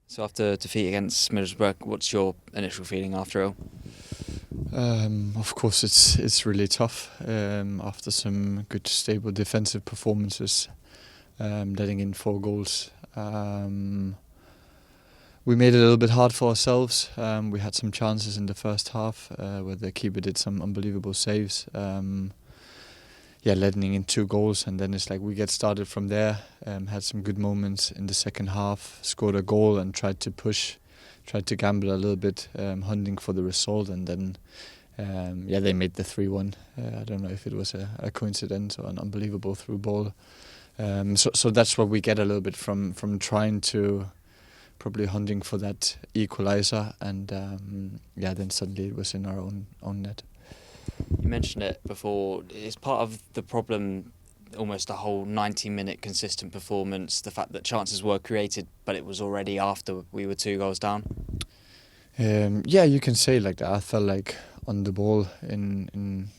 So after defeat against Middlesbrough, what's your initial feeling after it all? Of course, it's really tough after some good, stable defensive performances, letting in 4 goals. We made it a little bit hard for ourselves. We had some chances in the first half where the keeper did some unbelievable saves. Letting in 2 goals, and then it's like we get started from there. Had some good moments in the second half, scored a goal and tried to push, tried to gamble a little bit, hunting for the result, and then they made the 3-1. I don't know if it was a coincidence or an unbelievable through ball. So that's what we get a little bit from trying to probably hunting for that equalizer, and then suddenly it was in our own net. You mentioned it before. It's part of the problem, almost a whole 90-minute consistent performance, the fact that chances were created, but it was already after we were 2 goals down. You can say like that. I felt like on the ball in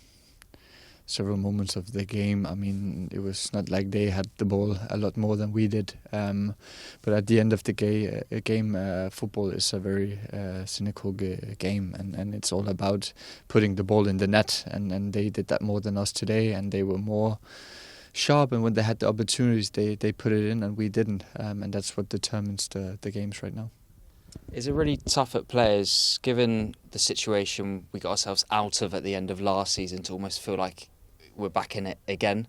several moments of the game. I mean, it was not like they had the ball a lot more than we did. But at the end of the game, football is a very cynical game, and it's all about putting the ball in the net. And they did that more than us today, and they were more sharp. And when they had the opportunities, they put it in, and we didn't. And that's what determines the games right now. Is it really tough at players, given the situation we got ourselves out of at the end of last season, to almost feel like we're back in it again?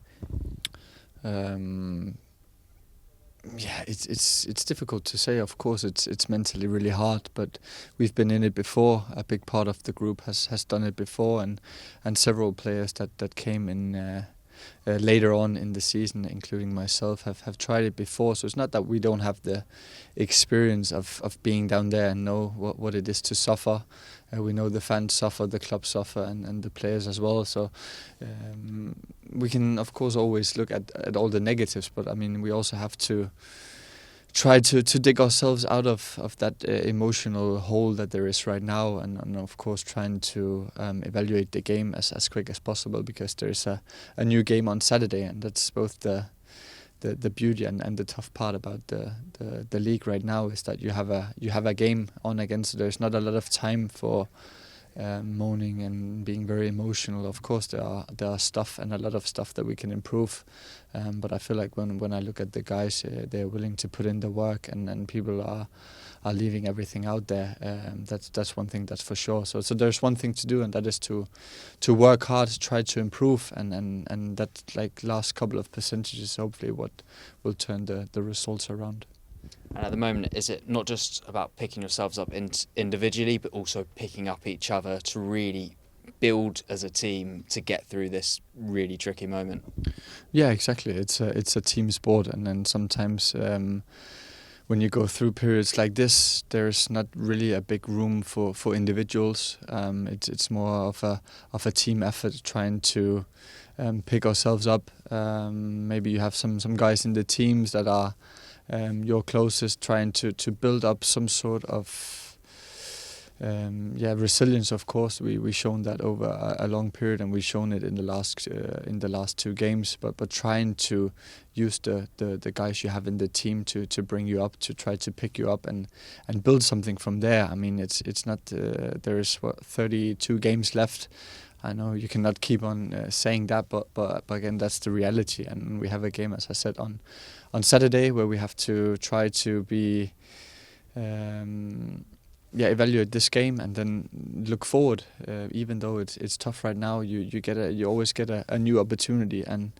It's difficult to say. Of course, it's mentally really hard, but we've been in it before. A big part of the group has done it before, and several players that came in later on in the season, including myself, have tried it before. So it's not that we don't have the experience of being down there and know what it is to suffer. We know the fans suffer, the club suffer, and the players as well. So we can, of course, always look at all the negatives, but I mean, we also have to try to dig ourselves out of that emotional hole that there is right now, and of course trying to evaluate the game as quick as possible, because there's a new game on Saturday, and that's both the beauty and the tough part about the league right now, is that you have a game on against. There's not a lot of time for moaning and being very emotional. Of course, there are stuff and a lot of stuff that we can improve, but I feel like when I look at the guys, they're willing to put in the work, and people are leaving everything out there. That's one thing that's for sure. So there's one thing to do, and that is to work hard, try to improve, and that like last couple of percentages hopefully what will turn the results around. And at the moment, is it not just about picking yourselves up individually, but also picking up each other to really build as a team to get through this really tricky moment? Yeah, exactly. It's a team sport, and then sometimes when you go through periods like this, there's not really a big room for individuals. It's more of a team effort, trying to pick ourselves up. Maybe you have some guys in the teams that are your closest, trying to build up some sort of resilience. Of course, we shown that over a long period, and we've shown it in the last 2 games. But trying to use the guys you have in the team to bring you up, to try to pick you up and build something from there. I mean, it's not. There is 32 games left. I know you cannot keep on saying that, but again, that's the reality. And we have a game, as I said, on Saturday, where we have to try to be evaluate this game and then look forward. Even though it's tough right now, you always get a new opportunity. And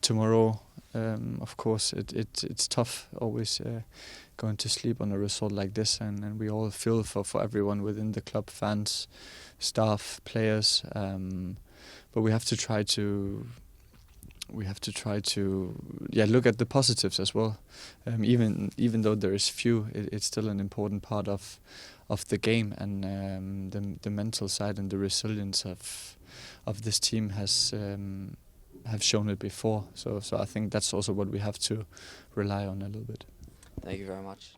tomorrow, of course, it's tough always going to sleep on a result like this, and we all feel for everyone within the club, fans, staff, players. But we have to try to look at the positives as well. Even though there is few, it's still an important part of the game, and the mental side and the resilience of this team have shown it before. So I think that's also what we have to rely on a little bit. Thank you very much.